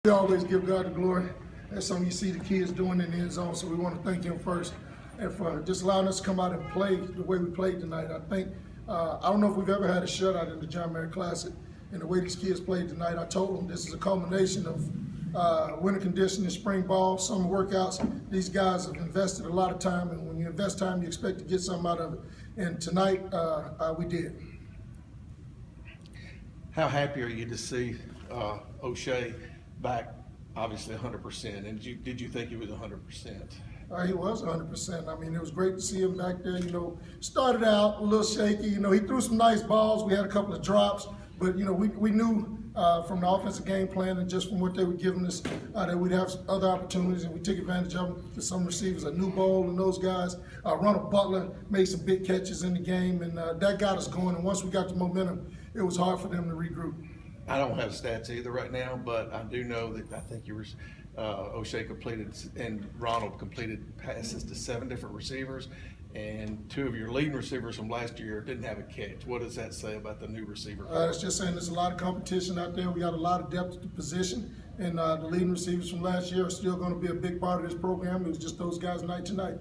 We always give God the glory. That's something you see the kids doing in the end zone, so we want to thank him first and for just allowing us to come out and play the way we played tonight. I don't know if we've ever had a shutout in the John Merritt Classic, and the way these kids played tonight, I told them this is a culmination of winter conditioning, spring ball, summer workouts. These guys have invested a lot of time, and when you invest time, you expect to get something out of it. And tonight, we did. How happy are you to see O'Shea back, obviously 100%? And did you think he was 100%? He was 100%. I mean, it was great to see him back there. Started out a little shaky. He threw some nice balls. We had a couple of drops, but we knew from the offensive game plan and just from what they were giving us that we'd have other opportunities, and we took advantage of them for some receivers. A new bowl and those guys. Ronald Butler made some big catches in the game, and that got us going. And once we got the momentum, it was hard for them to regroup. I don't have stats either right now, but I do know that I think O'Shea completed and Ronald completed passes to 7 different receivers, and 2 of your leading receivers from last year didn't have a catch. What does that say about the new receiver? It's just saying there's a lot of competition out there. We got a lot of depth at the position, and the leading receivers from last year are still going to be a big part of this program. It was just those guys night to night.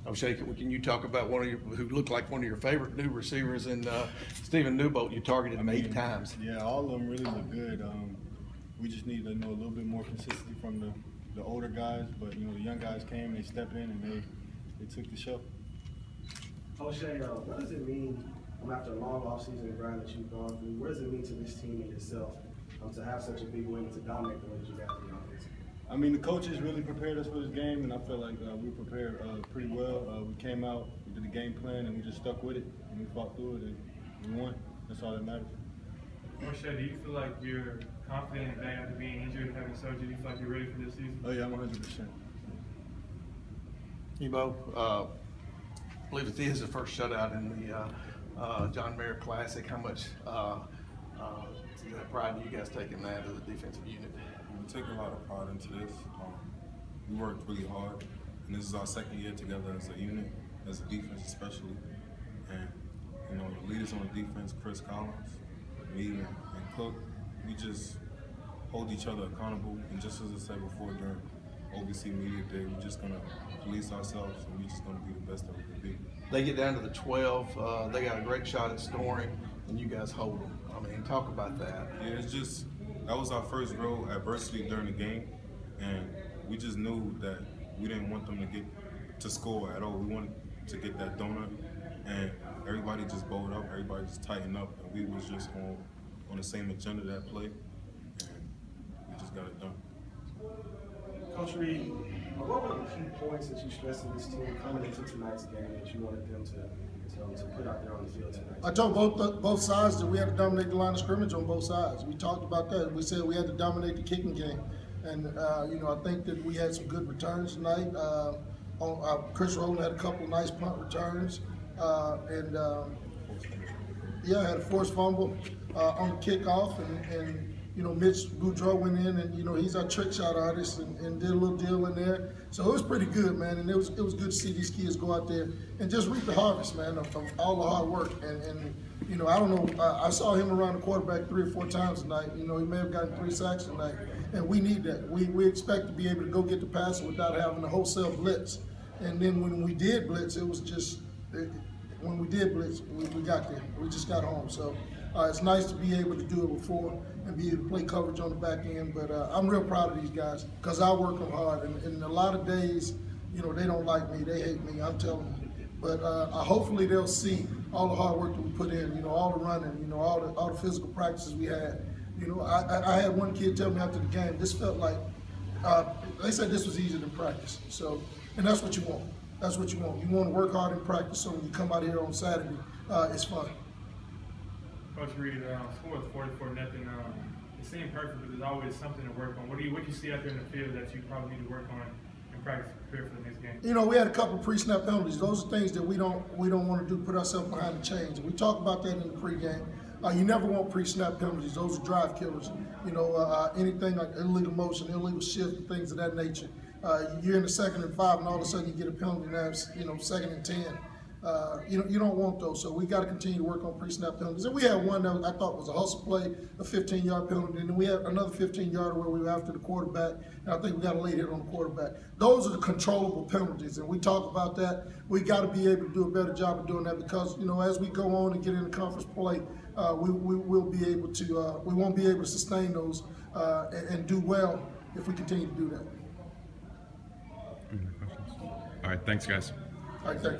O'Shea, can you talk about who looked like one of your favorite new receivers in Stephen Newbolt? You targeted him 8 times. Yeah, all of them really look good. We just need to know a little bit more consistency from the older guys, but the young guys came, they stepped in, and they took the show. O'Shea, what does it mean after a long offseason grind that you've gone through? What does it mean to this team and yourself to have such a big win to dominate the way that you got in the offense? I mean, the coaches really prepared us for this game, and I feel like we prepared pretty well. We came out, we did the game plan, and we just stuck with it, and we fought through it, and we won. That's all that matters. O'Shea, do you feel like you're confident that after being injured and having surgery, do you feel like you're ready for this season? Oh yeah, I'm 100%. Ebo, I believe it is the first shutout in the John Merritt Classic. How much pride do you guys take in that as a defensive unit? We take a lot of pride into this. We worked really hard, and this is our second year together as a unit, as a defense especially. And the leaders on the defense, Chris Collins, me, and Cook, we just hold each other accountable. And just as I said before during OVC Media Day, we're just gonna police ourselves, and we're just gonna be the best that we can be. They get down to the 12. They got a great shot at scoring, and you guys hold them. I mean, talk about that. Yeah, that was our first real adversity during the game, and we just knew that we didn't want them to get to score at all. We wanted to get that donut, and everybody just bowled up, everybody just tightened up, and we was just on the same agenda that play, and we just got it done. Coach Reed, what were the key points that you stressed in this team coming into tonight's game that you wanted them to put out there on the field tonight? I told both sides that we had to dominate the line of scrimmage on both sides. We talked about that. We said we had to dominate the kicking game, and I think that we had some good returns tonight. Chris Rowland had a couple nice punt returns, and had a forced fumble on the kickoff, and Mitch Boudreaux went in, and he's our trick shot artist, and did a little deal in there. So it was pretty good, man, and it was good to see these kids go out there and just reap the harvest, man, of all the hard work. And I don't know, I saw him around the quarterback 3 or 4 times tonight. He may have gotten 3 sacks tonight, and we need that. We expect to be able to go get the passer without having a wholesale blitz. And then when we did blitz, it was just when we did blitz, we got there. We just got home. So it's nice to be able to do it before and be able to play coverage on the back end. But I'm real proud of these guys because I work them hard. And a lot of days, they don't like me. They hate me. I'm telling you. But hopefully they'll see all the hard work that we put in, all the running, all the physical practices we had. I had one kid tell me after the game, this felt like, they said this was easier than practice. So, and that's what you want. That's what you want. You want to work hard in practice so when you come out here on Saturday, it's fun. Coach Reed, score was 44-0. It seemed perfect, but there's always something to work on. What do you see out there in the field that you probably need to work on in practice to prepare for the next game? We had a couple pre-snap penalties. Those are things that we don't want to do, put ourselves behind the chains. We talked about that in the pregame. You never want pre-snap penalties. Those are drive killers. Anything like illegal motion, illegal shift, and things of that nature. You're in the 2nd and 5, and all of a sudden you get a penalty, and that's 2nd and 10. You don't want those. So we got to continue to work on pre-snap penalties. And we had one that I thought was a hustle play, a 15-yard penalty, and then we had another 15-yarder where we were after the quarterback, and I think we got a late hit on the quarterback. Those are the controllable penalties, and we talk about that. We got to be able to do a better job of doing that because, as we go on and get into conference play, we will be able to. We won't be able to sustain those and do well if we continue to do that. Any more questions? All right, thanks, guys. All right, thank you.